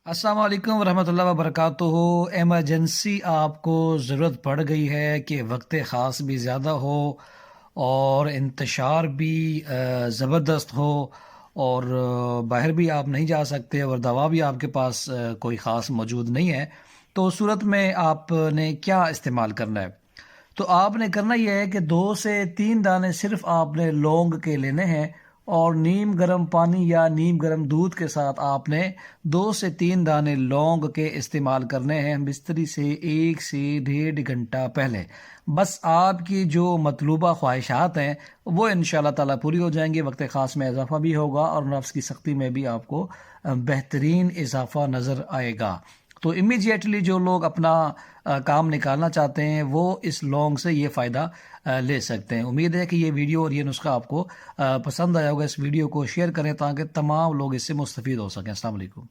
السلام علیکم ورحمۃ اللہ وبرکاتہ۔ ایمرجنسی آپ کو ضرورت پڑ گئی ہے کہ وقت خاص بھی زیادہ ہو اور انتشار بھی زبردست ہو اور باہر بھی آپ نہیں جا سکتے اور دوا بھی آپ کے پاس کوئی خاص موجود نہیں ہے، تو اس صورت میں آپ نے کیا استعمال کرنا ہے؟ تو آپ نے کرنا یہ ہے کہ 2 سے 3 دانے صرف آپ نے لونگ کے لینے ہیں اور نیم گرم پانی یا نیم گرم دودھ کے ساتھ آپ نے 2 سے 3 دانے لونگ کے استعمال کرنے ہیں بستری سے 1 سے 1.5 گھنٹہ پہلے۔ بس آپ کی جو مطلوبہ خواہشات ہیں وہ انشاءاللہ تعالیٰ پوری ہو جائیں گی، وقت خاص میں اضافہ بھی ہوگا اور نفس کی سختی میں بھی آپ کو بہترین اضافہ نظر آئے گا۔ تو امیجیٹلی جو لوگ اپنا کام نکالنا چاہتے ہیں وہ اس لونگ سے یہ فائدہ لے سکتے ہیں۔ امید ہے کہ یہ ویڈیو اور یہ نسخہ آپ کو پسند آیا ہوگا۔ اس ویڈیو کو شیئر کریں تاکہ تمام لوگ اس سے مستفید ہو سکیں۔ السلام علیکم۔